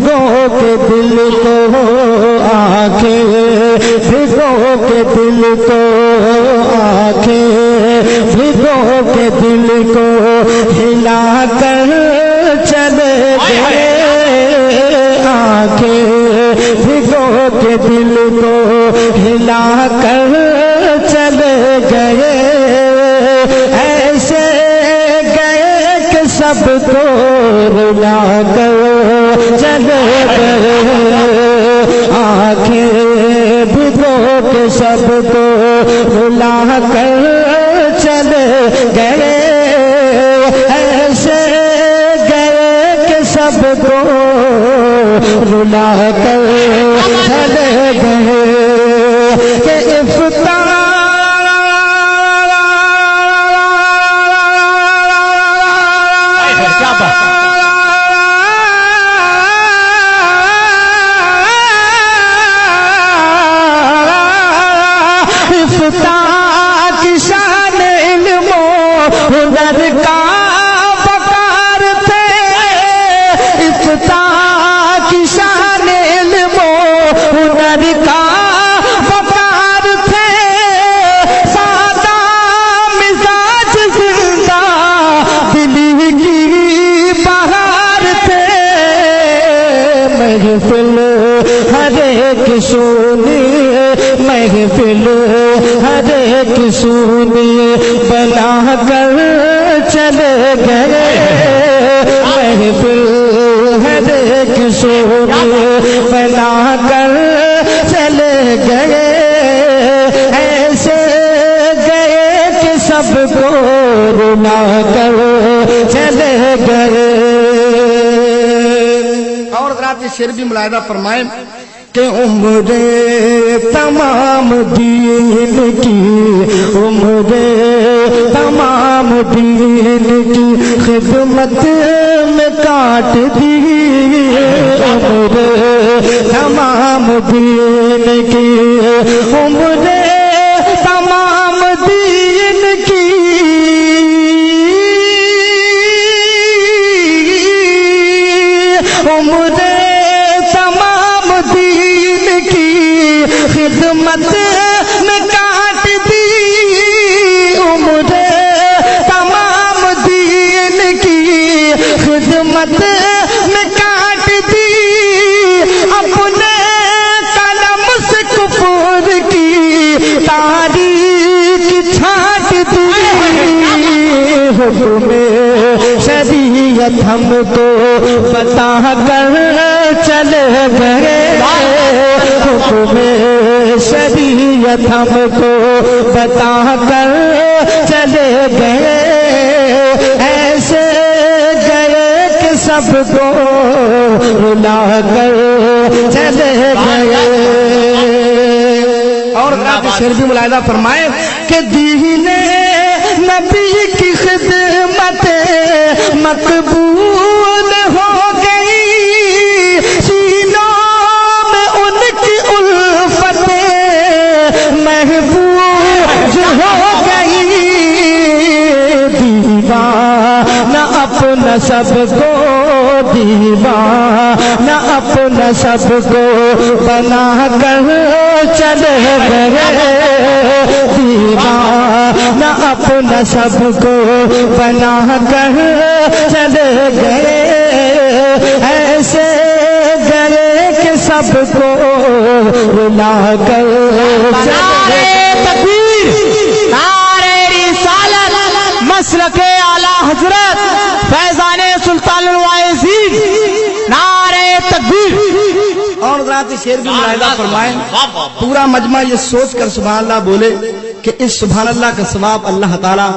بھگو کے دل کو آنکھیں بھگو کے دل کو آنکھیں بھگو کے دل کو ہلا کر چلے گئے آنکھیں بھگو کے دل کو ہلا کر چلے گئے ایسے گئے کہ سب کو رلا کر چلے گئے آنکھیں بھگو کے سب کو رلا کر چلے گئے ایسے گئے کہ سب کو رلا کر چلے گئے کہ افطار کی شان علم و ہنر کا وقار تھے افتاح کی شان علم و ہنر کا وقار تھے سادہ مزاج زندہ دلی کی بہار تھے محفل ہر ایک سونی محفل ہر ایک سونی بنا کر چلے گئے محفل ہر ایک سونی بنا کر چلے گئے ایسے گئے کہ سب کو رلا کر چلے گئے اور حضرات یہ شعر بھی ملاحظہ فرمائیں کہ عمر تمام دین کی عمر تمام دین کی خدمت میں کاٹ دی عمر تمام دین کی عمر تمام دین کی عمر خدمت میں کاٹ دی عمر تمام دین کی خدمت میں کاٹ دی اپنے قلم سے کفر کی تاریخ چھانٹ دی حکم شریعت ہم کو بتا کر چلے گئے حکم شریعت ہم کو بتا کر چلے گئے ایسے گئے کہ سب کو رلا کر چلے گئے اور حضرات یہ شعر بھی ملاحظہ فرمائیں کہ دین نبی کی خدمت مقبول ہو گئی سینوں میں ان کی الفت محفوظ ہو گئی دیوانہ اپنا سب کو دیوانہ اپنا سب کو بنا کر چلے گئے دیوانہ اپنا سب کو بنا کر چلے گئے ایسے گئے کہ سب کو رلا کر چلے تکبیر نعرہ رسالت مسلک اعلی حضرت فیضان سلطان الواعظین نعرہ تکبیر اور حضرات یہ شعر بھی ملاحظہ فرمائیں پورا مجمع یہ سوچ کر سبحان اللہ بولے کہ اس سبحان اللہ کا ثواب اللہ تعالیٰ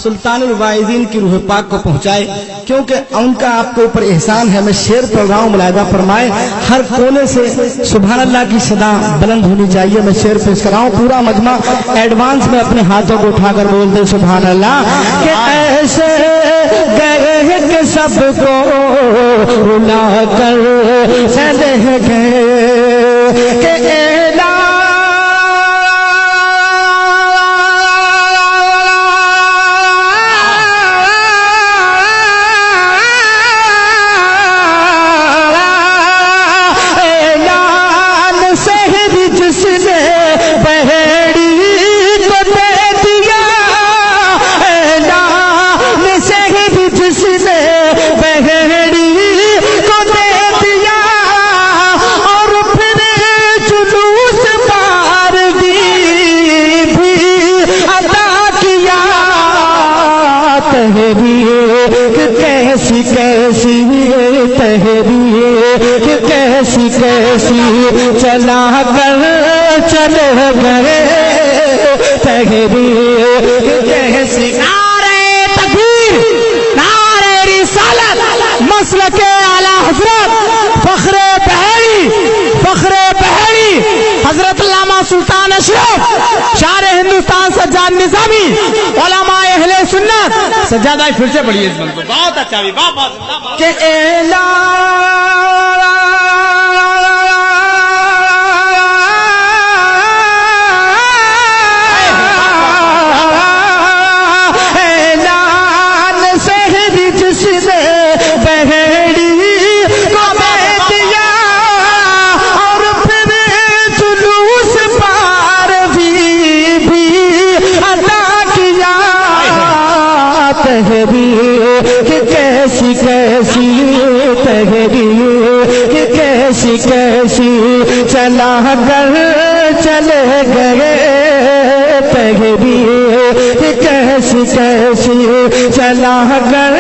سلطان الواعظین کی روح پاک کو پہنچائے کیونکہ ان کا آپ کے اوپر احسان ہے میں شعر پڑھ رہا ہوں ملاحظہ فرمائے ہر کونے سے سبحان اللہ کی صدا بلند ہونی چاہیے میں شعر پیش کر رہا ہوں پورا مجمع ایڈوانس میں اپنے ہاتھوں کو اٹھا کر بول دے سبحان اللہ کہ ایسے گئے کہ سب کو رلا کر چلے گئے کہ کہ کیسی کیسی چلا کر چلے گئے تحریر کیسی نعرہ تکبیر، نعرہ رسالت، مسلک اعلی حضرت فخر بحری، فخر بحری حضرت علامہ سلطان اشرف شاعر ہندوستان سجاد نظامی علماء اہل سنت سجاد بھائی پھر سے پڑھیے اس بند کو، بہت اچھا بھی بہت کہ اعلان شہر جس نے بہڑی کو میں دیا اور پھر جلوس پار بھی ادا کیا تحریر کہ کیسی کیسی تحریر کہ کیسی کیسی چلا کر چلے گئے تحریر کہ کیسی کیسی چلا کر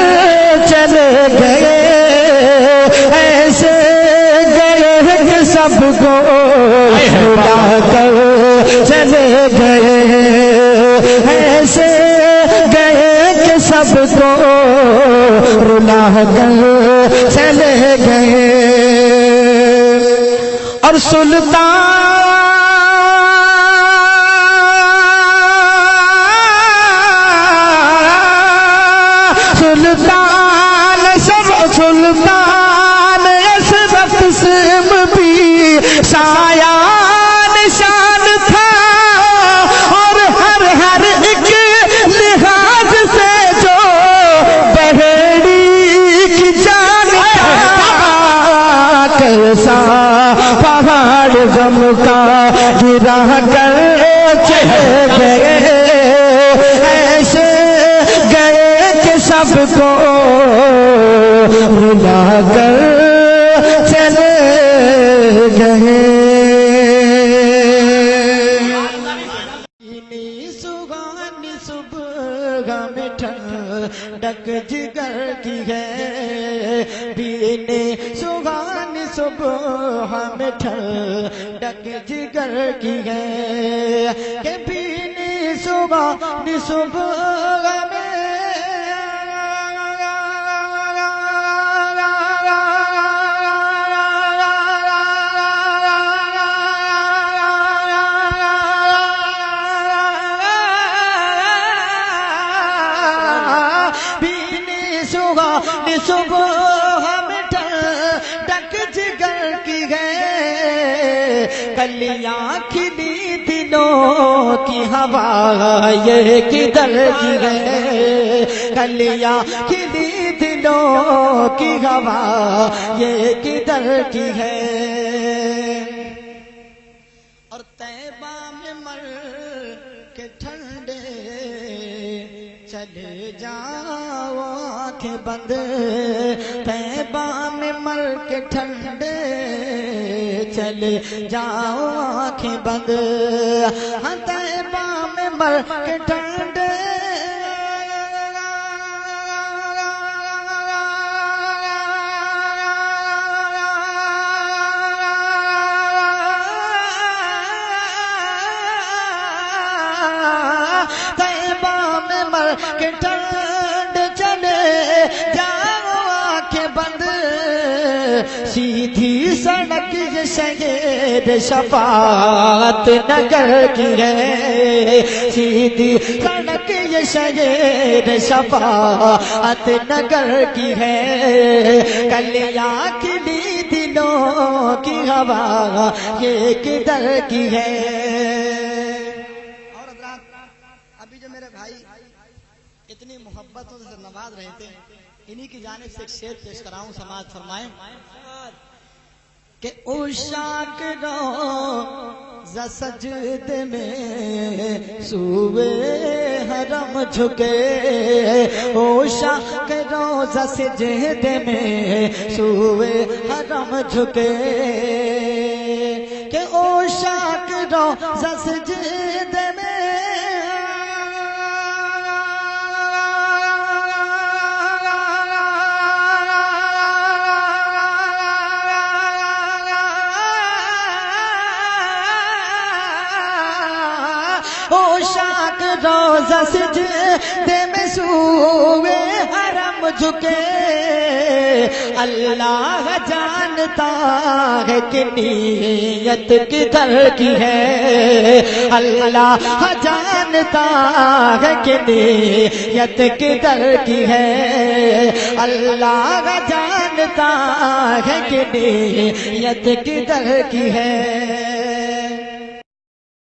چلے گئے ایسے گئے کہ سب کو بلا کر چلے گئے ایسے گئے کہ سب کو رلا کر چلے گئے اور سلطان اشرف سم بھی سایہ نشان تھا اور ہر ایک لحاظ سے جو بہڑی کی جان تھا کیسا پہاڑ غم کا گرا کر چلے گئے ایسے گئے کہ سب کو رلا کر چلے گئے سگانی صبح میں ٹھنڈک جگر کی ہے پینے سگانی صبح میں ٹھنڈک جگر کی ہے کہ پینے سگانی صبح میں صبح میں ڈک جگر کی ہے کلیاں کھلی دنوں کی ہوا یہ کدھر کی ہے کلیاں کھلی دنوں کی ہوا یہ کدھر کی ہے اور طیبہ میں مر کے ٹھنڈے چلے جاؤ آنکھیں بند طیبہ میں مر کے ٹھنڈے چلے جاؤ آنکھیں بند ہاں طیبہ میں مر کے ٹھنڈے کہ ٹھنڈ چلے جاؤ آنکھیں بند سیدھی سڑک یہ شہر شفاعت نگر کی ہے سیدھی سڑک یہ شہر شفاعت نگر کی ہے کلیاں کھلی دلوں کی ہوا یہ کدھر کی ہے اتنی محبتوں سے نواز رہے تھے انہی کی جانب سے ایک شعر پیش کراؤں سماعت فرمائیں کہ عشاق روضہ سجدے میں سوئے حرم جھکے عشاق روضہ سجدے میں سوئے حرم جھکے کہ عشاق روضہ سجدے میں کے روزہ سجدے میں سوئے حرم جھکے اللہ جانتا ہے کہ نیت کدھر کی ہے اللہ جانتا ہے کہ نیت کدھر کی ہے اللہ جانتا ہے کہ نیت کدھر کی ہے